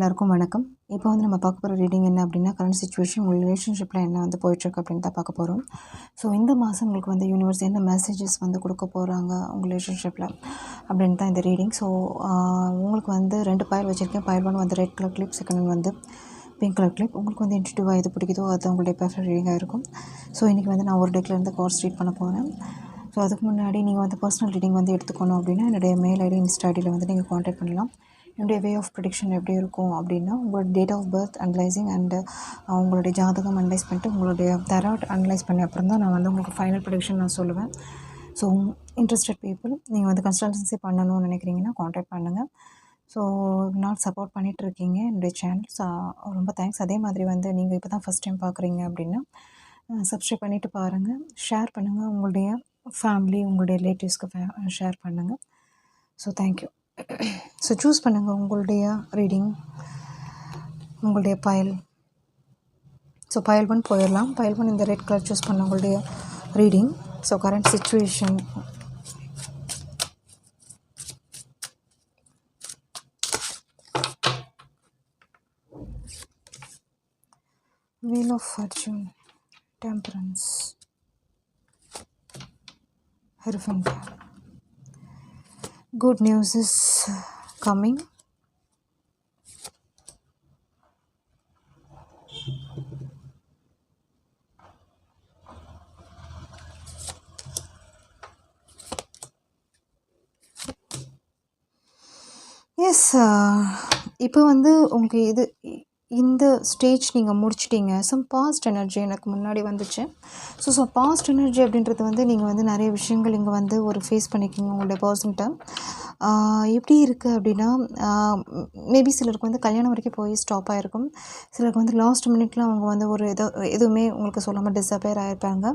எல்லாருக்கும் வணக்கம். இப்போ வந்து நம்ம பார்க்க போகிற ரீடிங் என்ன அப்படின்னா, கரண்ட் சிச்சுவேஷன் உங்கள் ரிலேஷன்ஷிப்பில் என்ன வந்து போயிட்டுருக்கு அப்படின்னு தான் பார்க்க போகிறோம். ஸோ இந்த மாதம் உங்களுக்கு வந்து யூனிவர்ஸ் என்ன மெசேஜஸ் வந்து கொடுக்க போகிறாங்க உங்கள் ரிலேஷன்ஷிப்பில் அப்படின்னு தான் இந்த ரீடிங். ஸோ உங்களுக்கு வந்து 2 பயல் வச்சுருக்கேன். பயல் 1 வந்து red colour clip, second one வந்து பிங்க் கலர் கிளிப். உங்களுக்கு வந்து இன்ட்யூட்டிவாக எது பிடிக்குதோ அது உங்களுடைய பெர்ஃபெக்ட் ரீடிங்காக இருக்கும். ஸோ இன்றைக்கி வந்து நான் ஒரு டெக்லேருந்து கார்ட்ஸ் ரீட் பண்ண போகிறேன். ஸோ அதுக்கு முன்னாடி நீங்கள் வந்து பர்சனல் ரீடிங் வந்து எடுத்துக்கணும் அப்படின்னா என்னுடைய மெயில் ஐடி, இன்ஸ்டா ஐடியில் வந்து நீங்கள் காண்டாக்ட் பண்ணலாம். என்னுடைய வே ஆஃப் ப்ரெடிக்ஷன் எப்படி இருக்கும் அப்படின்னா, உங்களோட date of birth analysing and உங்களுடைய ஜாதகம் அனலைஸ் பண்ணிட்டு உங்களுடைய தராட் அனலைஸ் பண்ணி அப்புறம் தான் நான் வந்து உங்களுக்கு ஃபைனல் ப்ரெடிக்ஷன் நான் சொல்லுவேன். ஸோ இன்ட்ரெஸ்டட் பீப்புள் நீங்கள் வந்து கன்சல்டன்சி பண்ணணும்னு நினைக்கிறீங்கன்னா காண்டாக்ட் பண்ணுங்கள். ஸோ நாள் சப்போர்ட் பண்ணிகிட்ருக்கீங்க என்னுடைய சேனல். ஸோ ரொம்ப தேங்க்ஸ். அதே மாதிரி வந்து நீங்கள் இப்போ தான் ஃபஸ்ட் டைம் பார்க்குறீங்க அப்படின்னா சப்ஸ்கிரைப் பண்ணிவிட்டு பாருங்கள், ஷேர் பண்ணுங்கள், உங்களுடைய ஃபேமிலி உங்களுடைய ரிலேட்டிவ்ஸ்க்கு ஷேர் பண்ணுங்கள். So thank you. ஸோ சூஸ் பண்ணுங்கள் உங்களுடைய ரீடிங், உங்களுடைய பயல். ஸோ பயல் 1 போயிடலாம். பயல் 1 இந்த ரெட் கலர் சூஸ் பண்ண உங்களுடைய reading. So current situation, wheel of fortune, temperance, hierophant. Good news is coming. Yes, இப்போ வந்து உங்களுக்கு இந்த ஸ்டேஜ் நீங்கள் முடிச்சிட்டிங்க. சம் பாஸ்ட் எனர்ஜி எனக்கு முன்னாடி வந்துச்சு. ஸோ பாஸ்ட் எனர்ஜி அப்படின்றது வந்து நீங்கள் வந்து நிறைய விஷயங்கள் இங்கே வந்து ஒரு ஃபேஸ் பண்ணிக்கிங்க உங்களுடைய பர்சன்ட்ட. எப்படி இருக்குது அப்படின்னா, மேபி சிலருக்கு வந்து கல்யாணம் வரைக்கும் போய் ஸ்டாப் ஆகிருக்கும். சிலருக்கு வந்து லாஸ்ட் மினிட்ல அவங்க வந்து ஒரு எதுவுமே உங்களுக்கு சொல்லாமல் டிஸப்பியர் ஆகிருப்பாங்க.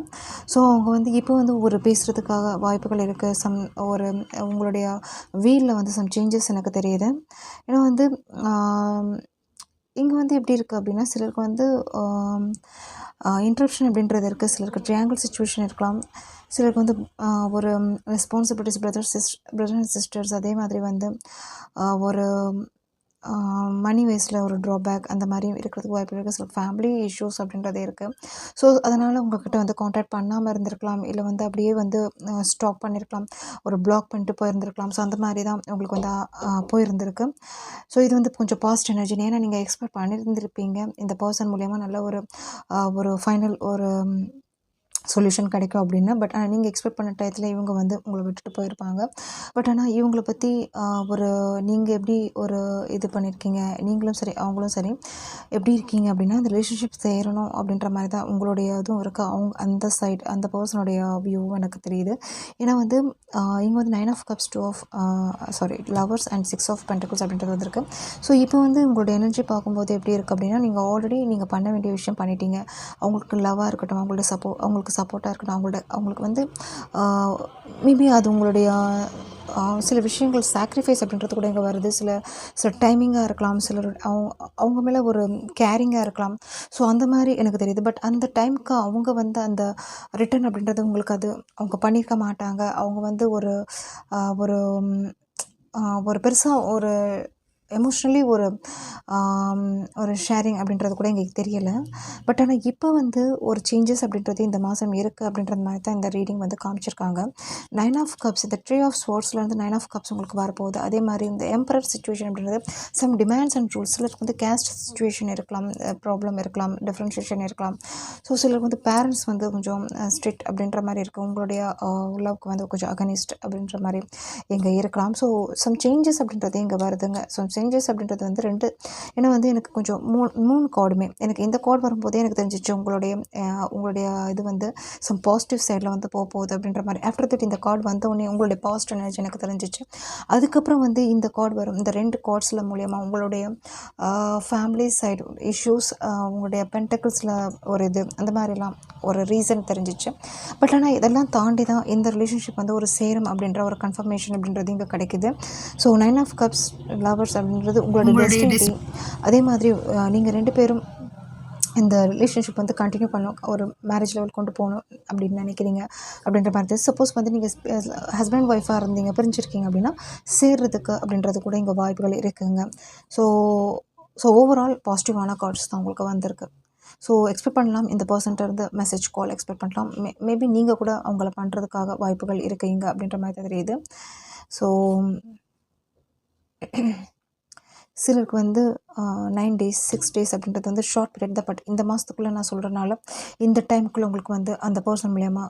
ஸோ அவங்க வந்து இப்போ வந்து ஒரு பேசுகிறதுக்காக வாய்ப்புகள் இருக்குது. ஒரு உங்களுடைய வீலில் வந்து சம் சேஞ்சஸ் எனக்கு தெரியுது. ஏன்னா வந்து இங்கே வந்து எப்படி இருக்குது அப்படின்னா, சிலருக்கு வந்து இன்ட்ரப்ஷன் அப்படின்றது இருக்குது. சிலருக்கு ட்ரையாங்கிள் சிச்சுவேஷன் இருக்கலாம். சிலருக்கு வந்து ஒரு ரெஸ்பான்சிபிலிட்டிஸ் பிரதர் அண்ட் சிஸ்டர்ஸ். அதே மாதிரி வந்து ஒரு மணி வைஸில் ஒரு ட்ராபேக் அந்த மாதிரி இருக்கிறதுக்கு வாய்ப்பு இருக்குது. சில ஃபேமிலி இஷ்யூஸ் அப்படின்றதே இருக்குது. ஸோ அதனால் உங்கள்கிட்ட வந்து காண்டாக்ட் பண்ணாமல் இருந்திருக்கலாம். இல்லை வந்து அப்படியே வந்து ஸ்டாப் பண்ணியிருக்கலாம், ஒரு பிளாக் பண்ணிட்டு போயிருந்திருக்கலாம். ஸோ அந்த மாதிரி தான் உங்களுக்கு வந்து போயிருந்திருக்கு. ஸோ இது வந்து கொஞ்சம் பாஸ்ட் எனர்ஜி. ஏன்னா நீங்கள் எக்ஸ்பெக்ட் பண்ணியிருந்திருப்பீங்க இந்த பர்சன் மூலயமா நல்ல ஒரு ஃபைனல் ஒரு சொல்யூஷன் கிடைக்கும் அப்படின்னா. பட் ஆனால் நீங்கள் எக்ஸ்பெக்ட் பண்ண டயத்தில் இவங்க வந்து உங்களை விட்டுட்டு போயிருப்பாங்க. பட் ஆனால் இவங்கள பற்றி நீங்கள் எப்படி இது பண்ணியிருக்கீங்க, நீங்களும் சரி அவங்களும் சரி எப்படி இருக்கீங்க அப்படின்னா, அந்த ரிலேஷன்ஷிப் சேரணும் அப்படின்ற மாதிரி தான் உங்களுடைய இதுவும் இருக்குது. அந்த சைட் அந்த பர்சனுடைய வியூவும் எனக்கு தெரியுது. ஏன்னா வந்து இங்கே வந்து 9 of cups, 2 of lovers and 6 of pentacles அப்படின்றது வந்துருக்கு. ஸோ இப்போ வந்து உங்களுடைய எனர்ஜி பார்க்கும்போது எப்படி இருக்குது அப்படின்னா, நீங்கள் ஆல்ரெடி நீங்கள் பண்ண வேண்டிய விஷயம் பண்ணிட்டீங்க. அவங்களுக்கு லவ்வாக இருக்கட்டும், அவங்களுக்கு சப்போர்ட்டாக இருக்கட்டும், அவங்களுக்கு வந்து மேபி அது உங்களுடைய சில விஷயங்கள் சாக்ரிஃபைஸ் அப்படின்றது கூட இங்கே வருது. சில டைமிங்காக இருக்கலாம், சிலர் அவங்க மேலே ஒரு கேரிங்காக இருக்கலாம். ஸோ அந்த மாதிரி எனக்கு தெரியுது. பட் அந்த டைமுக்கு அவங்க வந்து அந்த ரிட்டர்ன் அப்படின்றது உங்களுக்கு அது அவங்க பண்ணியிருக்க மாட்டாங்க. அவங்க வந்து ஒரு பெருசாக ஒரு எமோஷ்னலி ஒரு ஷேரிங் அப்படின்றது கூட எங்களுக்கு தெரியலை. பட் ஆனால் இப்போ வந்து ஒரு சேஞ்சஸ் அப்படின்றது இந்த மாதம் இருக்குது அப்படின்றது மாதிரி தான் இந்த ரீடிங் வந்து காமிச்சிருக்காங்க. 9 ஆஃப் கப்ஸ், இந்த 3 ஆஃப் ஸ்வோர்ட்ஸ்லேருந்து 9 ஆஃப் கப்ஸ் உங்களுக்கு வரப்போகுது. அதே மாதிரி இந்த எம்பரர் சிச்சுவேஷன் அப்படின்றது சம் டிமாண்ட்ஸ் அண்ட் ரூல்ஸ். சிலருக்கு வந்து கேஸ்ட் சிச்சுவேஷன் இருக்கலாம், ப்ராப்ளம் இருக்கலாம், டிஃப்ரென்ஷியேஷன் இருக்கலாம். ஸோ சிலருக்கு வந்து பேரண்ட்ஸ் வந்து கொஞ்சம் ஸ்ட்ரிக்ட் அப்படின்ற மாதிரி இருக்குது. உங்களுடைய லவ்க்கு வந்து கொஞ்சம் அகனிஸ்ட் அப்படின்ற மாதிரி இங்கே இருக்கலாம். ஸோ சம் சேஞ்சஸ் அப்படின்றது இங்கே வருதுங்க. ஸோ சேஞ்சஸ் அப்படின்றது வந்து 2, ஏன்னா வந்து எனக்கு கொஞ்சம் 3 கார்டுமே எனக்கு இந்த கார்டு வரும்போதே எனக்கு தெரிஞ்சிச்சு உங்களுடைய இது வந்து சம் பாசிட்டிவ் சைடில் வந்து போகுது அப்படின்ற மாதிரி. ஆஃப்டர் தட் இந்த கார்டு வந்தோடனே உங்களுடைய பாசிட்டிவ் எனர்ஜி எனக்கு தெரிஞ்சிச்சு. அதுக்கப்புறம் வந்து இந்த கார்டு வரும். இந்த 2 கார்ட்ஸில் மூலயமா உங்களுடைய ஃபேமிலி சைடு இஷ்யூஸ், உங்களுடைய பென்டக்கிள்ஸில் ஒரு இது அந்த மாதிரிலாம் ஒரு ரீசன் தெரிஞ்சிச்சு. பட் ஆனால் இதெல்லாம் தாண்டி தான் இந்த ரிலேஷன்ஷிப் வந்து ஒரு சேரும் அப்படின்ற ஒரு கன்ஃபர்மேஷன் அப்படின்றது இங்கே கிடைக்குது. ஸோ 9 ஆஃப் கப்ஸ், லவர்ஸ் அப்படின்றது உங்களுடைய டெஸ்டினி. அதே மாதிரி நீங்கள் 2 பேரும் இந்த ரிலேஷன்ஷிப் வந்து கண்டினியூ பண்ணணும், ஒரு மேரேஜ் லெவல் கொண்டு போகணும் அப்படின்னு நினைக்கிறீங்க அப்படின்ற மாதிரி. சப்போஸ் வந்து நீங்கள் ஹஸ்பண்ட் ஒய்ஃபாக இருந்தீங்க, பிரிஞ்சிருக்கீங்க அப்படின்னா சேர்றதுக்கு அப்படின்றது கூட இங்கே வாய்ப்புகள் இருக்குங்க. ஸோ ஸோ ஓவரால் பாசிட்டிவான கார்ட்ஸ் தான் உங்களுக்கு வந்திருக்கு. ஸோ எக்ஸ்பெக்ட் பண்ணலாம் இந்த பர்சன்ட்டேருந்து மெசேஜ் கால் எக்ஸ்பெக்ட் பண்ணலாம். மேபி நீங்கள் கூட அவங்கள பண்ணுறதுக்காக வாய்ப்புகள் இருக்கீங்க அப்படின்ற மாதிரி தான் தெரியுது. ஸோ சிலருக்கு வந்து 9 டேஸ் 6 டேஸ் அப்படின்றது வந்து ஷார்ட் பீரியட் தான். பட் இந்த மாதத்துக்குள்ளே நான் சொல்கிறனால இந்த டைமுக்குள்ளே உங்களுக்கு வந்து அந்த பர்சன் மூலயமா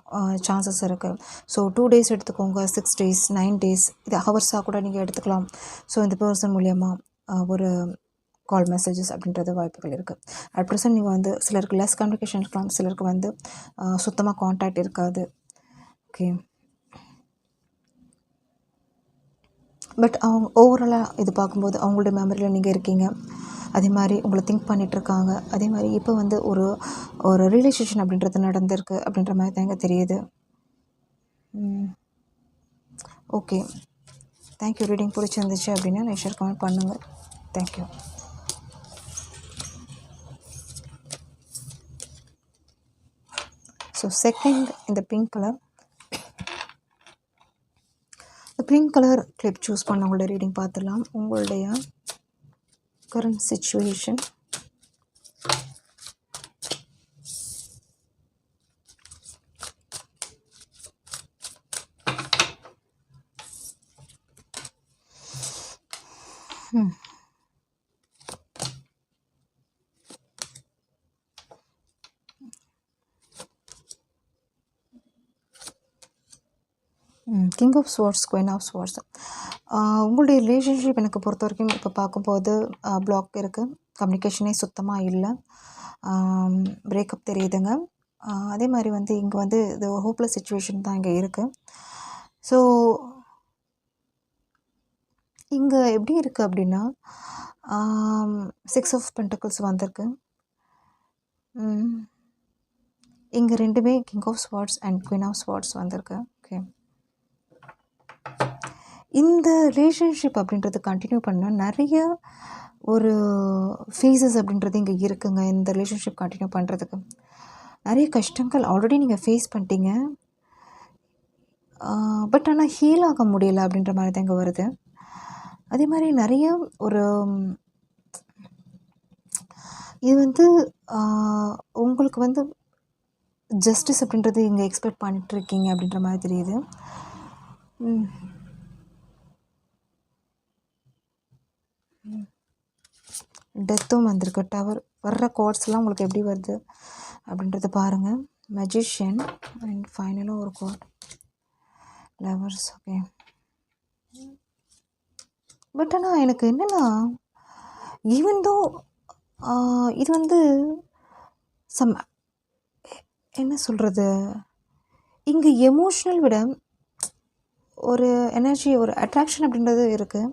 சான்சஸ் இருக்குது. ஸோ 2 டேஸ் எடுத்துக்கோங்க, 6 டேஸ் 9 டேஸ் இது ஹவர்ஸாக கூட நீங்கள் எடுத்துக்கலாம். ஸோ இந்த பர்சன் மூலயமா ஒரு கால் மெசேஜஸ் அப்படின்றது வாய்ப்புகள் இருக்குது. அட் ப்ரெசன்ட் நீங்கள் வந்து சிலருக்கு லெஸ் கம்யூனிகேஷன் இருக்கலாம், சிலருக்கு வந்து சுத்தமாக கான்டாக்ட் இருக்காது. ஓகே, பட் அவங்க ஓவராலாக இது பார்க்கும்போது அவங்களுடைய மெமரியில் நீங்கள் இருக்கீங்க. அதே மாதிரி உங்களை திங்க் பண்ணிகிட்ருக்காங்க. அதே மாதிரி இப்போ வந்து ஒரு ரிலேஷன் அப்படின்றது நடந்திருக்கு அப்படின்ற மாதிரி தான் எனக்கு தெரியுது. Okay, thank you. ரீடிங் பிடிச்சிருந்துச்சு அப்படின்னா ஷேர் கமெண்ட் பண்ணுங்கள். தேங்க்யூ. ஸோ செகண்ட் இந்த பிங்க் கலர், இந்த பிங்க் கலர் கிளிப் சூஸ் பண்ண உங்களோட ரீடிங் பார்த்துடலாம். உங்களுடைய current situation, king of swords, queen of swords. உங்களுடைய ரிலேஷன்ஷிப் எனக்கு பொறுத்த வரைக்கும் இப்போ பார்க்கும்போது பிளாக் இருக்குது. கம்யூனிகேஷனே சுத்தமாக இல்லை. பிரேக்கப் தெரியுதுங்க. அதே மாதிரி வந்து இங்கே வந்து இது ஹோப்லெஸ் சிச்சுவேஷன் தான் இங்கே இருக்குது. ஸோ இங்கே எப்படி இருக்குது அப்படின்னா 6 ஆஃப் பென்டக்கிள்ஸ் வந்திருக்கு. இங்கே ரெண்டுமே king of swords and queen of swords வந்திருக்கு. ஓகே, இந்த ரிலேஷன்ஷிப் அப்படின்றது கண்டினியூ பண்ண நிறைய ஒரு ஃபேஸஸ் அப்படின்றது இங்கே இருக்குங்க. இந்த ரிலேஷன்ஷிப் கண்டினியூ பண்ணுறதுக்கு நிறைய கஷ்டங்கள் ஆல்ரெடி நீங்கள் ஃபேஸ் பண்ணிட்டீங்க. பட் ஆனால் ஹீல் ஆக முடியலை அப்படின்ற மாதிரி தான் இங்கே வருது. அதே மாதிரி நிறைய ஒரு இது வந்து உங்களுக்கு வந்து ஜஸ்டிஸ் அப்படின்றது இங்கே எக்ஸ்பெக்ட் பண்ணிட்டுருக்கீங்க அப்படின்ற மாதிரி தெரியுது. டெத்தும் வந்திருக்கு. டவர் வர்ற கார்ட்ஸ்லாம் உங்களுக்கு எப்படி வருது அப்படின்றத பாருங்கள். மேஜிஷியன் அண்ட் ஃபைனலாக ஒரு கார்ட் லவர்ஸ். ஓகே, பட் ஆனால் எனக்கு என்னென்னா ஈவன் தோ இது வந்து என்ன சொல்கிறது, இங்கே எமோஷ்னல் விட ஒரு எனர்ஜி, ஒரு அட்ராக்ஷன் அப்படின்றது இருக்குது.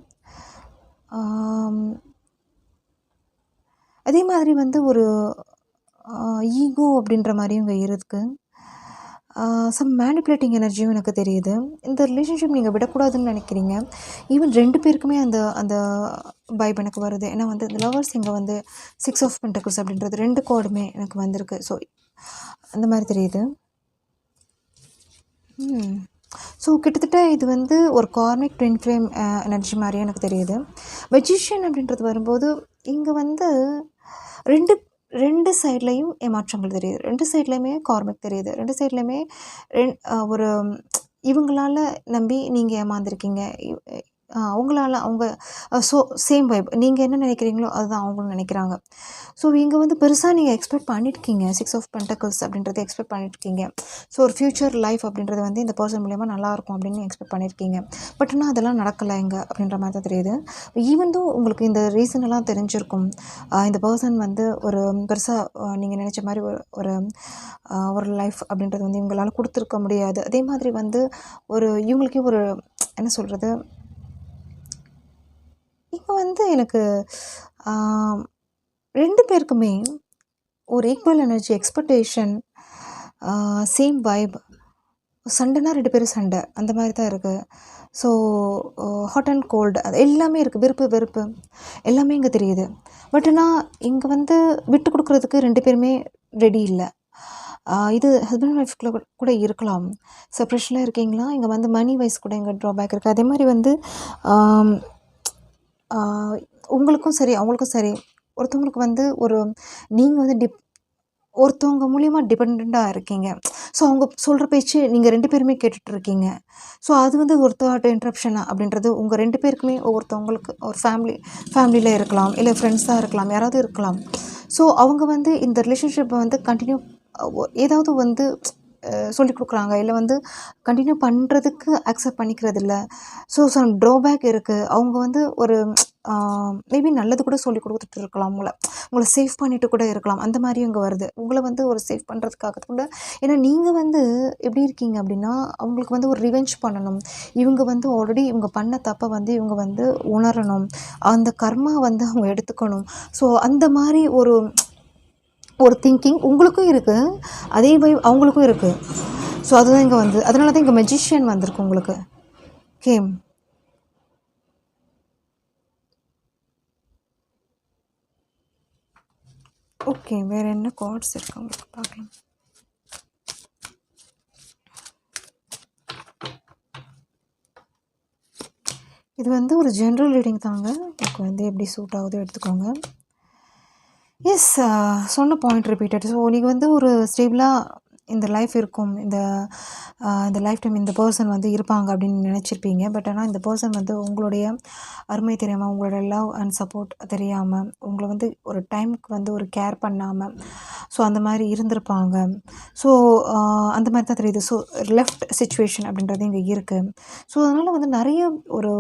அதே மாதிரி வந்து ஒரு ஈகோ அப்படின்ற மாதிரியும் இங்கே இருக்குது. சம் மேனிப்புலேட்டிங் எனர்ஜியும் எனக்கு தெரியுது. இந்த ரிலேஷன்ஷிப் நீங்கள் விடக்கூடாதுன்னு நினைக்கிறீங்க. ஈவன் 2 பேருக்குமே அந்த அந்த வைப் எனக்கு வருது. ஏன்னா வந்து இந்த லவர்ஸ் இங்கே வந்து 6 ஆஃப் பென்டக்கிள்ஸ் அப்படின்றது 2 கார்டுமே எனக்கு வந்திருக்கு. ஸோ அந்த மாதிரி தெரியுது. ஸோ கிட்டத்தட்ட இது வந்து ஒரு கார்மிக் ட்வின் ஃப்ளேம் எனர்ஜி மாதிரியே எனக்கு தெரியுது. மெஜிஷியன் அப்படின்றது வரும்போது இங்கே வந்து ரெண்டு சைட்லேயும் ஏமாற்றங்கள் தெரியுது. 2 சைட்லேயுமே கார்மிக் தெரியுது. 2 சைட்லேயுமே ஒரு இவங்களால் நம்பி நீங்கள் ஏமாந்துருக்கீங்க. அவங்களால அவங்க சேம் வைப். நீங்கள் என்ன நினைக்கிறீங்களோ அதுதான் அவங்களும் நினைக்கிறாங்க. ஸோ இங்கே வந்து பெருசாக நீங்கள் எக்ஸ்பெக்ட் பண்ணியிருக்கீங்க. 6 ஆஃப் பென்டக்கிள்ஸ் அப்படின்றத எக்ஸ்பெக்ட் பண்ணியிருக்கீங்க. ஸோ ஒரு ஃப்யூச்சர் லைஃப் அப்படின்றது வந்து இந்த பர்சன் மூலயமா நல்லாயிருக்கும் அப்படின்னு எக்ஸ்பெக்ட் பண்ணியிருக்கீங்க. பட் ஆனால் அதெல்லாம் நடக்கலை இங்கே அப்படின்ற மாதிரி தான் தெரியுது. ஈவன் தோ உங்களுக்கு இந்த ரீசன் எல்லாம் தெரிஞ்சிருக்கும். இந்த பர்சன் வந்து ஒரு பெருசாக நீங்கள் நினச்ச மாதிரி ஒரு லைஃப் அப்படின்றது வந்து இவங்களால் கொடுத்துருக்க முடியாது. அதே மாதிரி வந்து இவங்களுக்கே ஒரு என்ன சொல்கிறது, இப்போ வந்து எனக்கு 2 பேருக்குமே ஒரு equal energy, expectation, same vibe. சண்டைனா 2 பேரும் சண்டை அந்த மாதிரி தான் இருக்குது. ஸோ ஹாட் அண்ட் கோல்டு அது எல்லாமே இருக்குது. விருப்பு வெறுப்பு எல்லாமே இங்கே தெரியுது. பட் ஆனால் இங்கே வந்து விட்டு கொடுக்குறதுக்கு 2 பேருமே ரெடி இல்லை. இது ஹஸ்பண்ட் ஒய்ஃப்குள்ளே கூட இருக்கலாம். செப்ரேஷனில் இருக்கீங்களா, இங்கே வந்து மணி வைஸ் கூட இங்கே ட்ராபேக் இருக்குது. அதே மாதிரி வந்து உங்களுக்கும் சரி அவங்களுக்கும் சரி ஒருத்தவங்களுக்கு வந்து ஒரு நீங்கள் வந்து ஒருத்தவங்க மூலியமா டிபெண்டண்ட்டாக இருக்கீங்க. ஸோ அவங்க சொல்கிற பேச்சு நீங்கள் 2 பேருமே கேட்டுட்டு இருக்கீங்க. ஸோ அது வந்து ஒரு தாட் இன்ட்ரப்ஷன் அப்படின்றது உங்கள் 2 பேருக்குமே ஒவ்வொருத்தவங்களுக்கு ஒரு ஃபேமிலியில் இருக்கலாம், இல்லை ஃப்ரெண்ட்ஸாக இருக்கலாம், யாராவது இருக்கலாம். ஸோ அவங்க வந்து இந்த ரிலேஷன்ஷிப்பை வந்து கண்டினியூ ஏதாவது வந்து சொல்லிக் குடுக்குறாங்க, இல்லை வந்து கண்டினியூ பண்ணுறதுக்கு அக்செப்ட் பண்ணிக்கிறதில்ல. ஸோ சம் ட்ராபேக் இருக்குது. அவங்க வந்து ஒரு மேபி நல்லது கூட சொல்லிக் கொடுத்துட்டு இருக்கலாம் உங்களை சேவ் பண்ணிட்டு கூட இருக்கலாம். அந்த மாதிரியும் இங்கே வருது. உங்களை வந்து ஒரு சேவ் பண்ணுறதுக்காக கூட ஏன்னா நீங்கள் வந்து எப்படி இருக்கீங்க அப்படின்னா, அவங்களுக்கு வந்து ஒரு ரிவெஞ்ச் பண்ணணும். இவங்க வந்து ஆல்ரெடி இவங்க பண்ண தப்பை வந்து இவங்க வந்து உணரணும். அந்த கர்மா வந்து அவங்க எடுத்துக்கணும். ஸோ அந்த மாதிரி ஒரு ஒரு திங்கிங் உங்களுக்கும் இருக்குது, அதே அவங்களுக்கும் இருக்குது. ஸோ அதுதான் இங்கே வந்து அதனால தான் இங்கே மெஜிஷியன் வந்திருக்கு உங்களுக்கு. கேம் ஓகே, வேறு என்ன கார்ட்ஸ் இருக்குது உங்களுக்கு பார்க்கலாம். இது வந்து ஒரு ஜென்ரல் ரீடிங் தாங்க. உங்களுக்கு வந்து எப்படி சூட் ஆகுதோ எடுத்துக்கோங்க. எஸ், சொன்ன பாயிண்ட் ரிப்பீட்டட். ஸோ நீங்கள் வந்து ஒரு ஸ்டேபிளாக இந்த லைஃப் இருக்கும், இந்த லைஃப் டைம் இந்த பர்சன் வந்து இருப்பாங்க அப்படின்னு நினச்சிருப்பீங்க. பட் ஆனால் இந்த பர்சன் வந்து உங்களுடைய அருமை தெரியாமல், உங்களோட லவ் அண்ட் சப்போர்ட் தெரியாமல், உங்களை வந்து ஒரு டைமுக்கு வந்து ஒரு கேர் பண்ணாமல், ஸோ அந்த மாதிரி இருந்திருப்பாங்க. ஸோ அந்த மாதிரி தான் தெரியுது. ஸோ லெஃப்ட் சிச்சுவேஷன் அப்படின்றது இங்கே இருக்குது. ஸோ அதனால் வந்து நிறைய ஒரு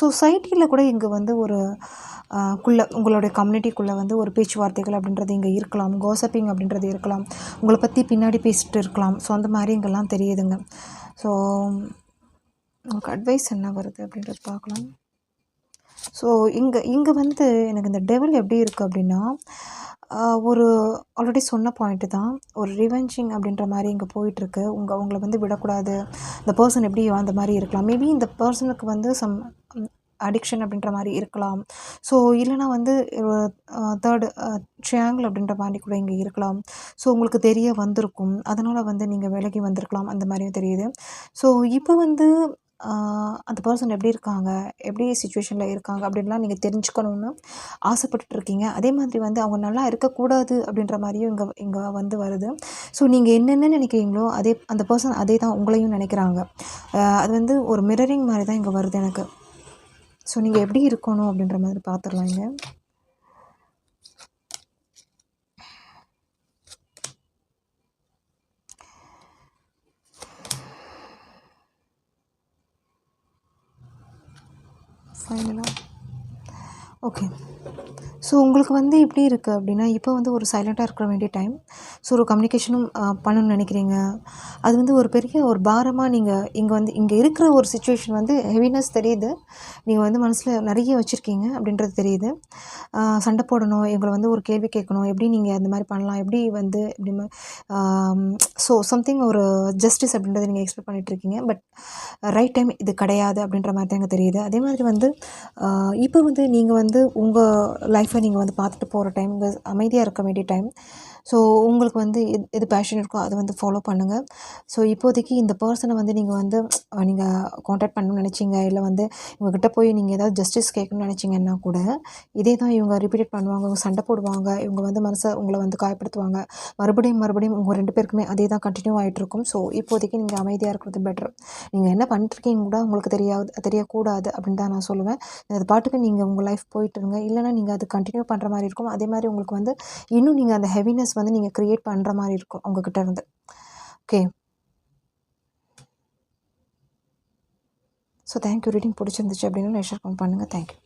சொசைட்டியில் கூட இங்கே வந்து ஒரு உங்களுடைய கம்யூனிட்டிக்குள்ளே வந்து ஒரு பேச்சுவார்த்தைகள் அப்படின்றது இங்கே இருக்கலாம், காசிப்பிங் அப்படின்றது இருக்கலாம், உங்களை பற்றி பின்னாடி பேசிட்டு இருக்கலாம். ஸோ அந்த மாதிரி இங்கெல்லாம் தெரியுதுங்க. ஸோ உங்களுக்கு அட்வைஸ் என்ன வருது அப்படின்றது பார்க்கலாம். ஸோ இங்கே வந்து எனக்கு இந்த டெவில் எப்படி இருக்குது அப்படின்னா, ஒரு ஆல்ரெடி சொன்ன பாயிண்ட்டு தான், ஒரு ரிவெஞ்சிங் அப்படின்ற மாதிரி இங்கே போயிட்டுருக்கு. உங்களை வந்து விடக்கூடாது. இந்த பர்சன் எப்படி அந்த மாதிரி இருக்கலாம். மேபி இந்த பர்சனுக்கு வந்து சம் அடிக்ஷன் அப்படின்ற மாதிரி இருக்கலாம். ஸோ இல்லைனா வந்து தேர்டு ட்ரையாங்கிள் அப்படின்ற மாதிரி கூட இங்கே இருக்கலாம். ஸோ உங்களுக்கு தெரிய வந்திருக்கும், அதனால் வந்து நீங்கள் விலகி வந்திருக்கலாம். அந்த மாதிரியும் தெரியுது. ஸோ இப்போ வந்து அந்த பர்சன் எப்படி இருக்காங்க, எப்படி சிச்சுவேஷனில் இருக்காங்க அப்படின்லாம் நீங்கள் தெரிஞ்சுக்கணுன்னு ஆசைப்பட்டுட்ருக்கீங்க. அதே மாதிரி வந்து அவங்க நல்லா இருக்கக்கூடாது அப்படின்ற மாதிரியும் இங்கே வந்து வருது. ஸோ நீங்கள் என்னென்ன நினைக்கிறீங்களோ அந்த பர்சன் அதே தான் உங்களையும் நினைக்கிறாங்க. அது வந்து ஒரு மிரரிங் மாதிரி தான் இங்கே வருது எனக்கு. ஸோ நீங்கள் எப்படி இருக்கணும் அப்படின்ற மாதிரி பார்த்துடலாம் இங்கே. ஃபைனலாக ஓகே. ஸோ உங்களுக்கு வந்து எப்படி இருக்குது அப்படின்னா, இப்போ வந்து ஒரு சைலண்ட்டாக இருக்க வேண்டிய டைம். ஸோ ஒரு கம்யூனிகேஷனும் பண்ணணும்னு நினைக்கிறீங்க. அது வந்து ஒரு பெரிய ஒரு பாரமாக நீங்கள் இங்கே இருக்கிற ஒரு சிச்சுவேஷன் வந்து ஹெவினஸ் தெரியுது. நீங்கள் வந்து மனசில் நிறைய வச்சுருக்கீங்க அப்படின்றது தெரியுது. சண்டை போடணும், இவங்களை வந்து ஒரு கேள்வி கேட்கணும், எப்படி நீங்கள் அந்த மாதிரி பண்ணலாம், எப்படி வந்து இப்படி ஸோ சம்திங் ஒரு ஜஸ்டிஸ் அப்படின்றத நீங்கள் எக்ஸ்பெக்ட் பண்ணிகிட்ருக்கீங்க. பட் ரைட் டைம் இது கிடையாது அப்படின்ற மாதிரி தான் எனக்கு தெரியுது. அதே மாதிரி வந்து இப்போ வந்து நீங்கள் வந்து உங்கள் லைஃப்பை நீங்கள் வந்து பார்த்துட்டு போகிற டைம், அமைதியாக இருக்க வேண்டிய டைம். ஸோ உங்களுக்கு வந்து எது பேஷன் இருக்கோ அதை வந்து ஃபாலோ பண்ணுங்கள். ஸோ இப்போதைக்கு இந்த பர்சனை வந்து நீங்கள் காண்டாக்ட் பண்ணணும்னு நினச்சிங்க, இல்லை வந்து இவங்ககிட்ட போய் நீங்கள் ஏதாவது ஜஸ்டிஸ் கேட்கணும்னு நினச்சிங்கன்னா கூட இதே தான் இவங்க ரிப்பீட் பண்ணுவாங்க. இவங்க சண்டை போடுவாங்க, இவங்க வந்து உங்களை வந்து காயப்படுத்துவாங்க. மறுபடியும் உங்கள் 2 பேருக்குமே அதே தான் கண்டினியூ ஆகிட்ருக்கும். ஸோ இப்போதைக்கு நீங்கள் அமைதியாக இருக்கிறது பெட்டர். நீங்கள் என்ன பண்ணிட்டுருக்கீங்க கூட உங்களுக்கு தெரியக்கூடாது அப்படின்னு தான் நான் சொல்லுவேன். அது பாட்டுக்கு நீங்கள் உங்கள் லைஃப் போயிட்டுருங்க. இல்லைனா நீங்கள் அது கண்டினியூ பண்ணுற மாதிரி இருக்கும். அதே மாதிரி உங்களுக்கு வந்து இன்னும் நீங்கள் அந்த ஹெவினஸ் வந்து நீங்கள் க்ரியேட் பண்ணுற மாதிரி இருக்கும் உங்ககிட்ட இருந்து. ஓகே. So thank you. ரீடிங் பிடிச்சிருந்துச்சு அப்படின்னா ஷேர் பண்ணுங்கள். தேங்க்யூ.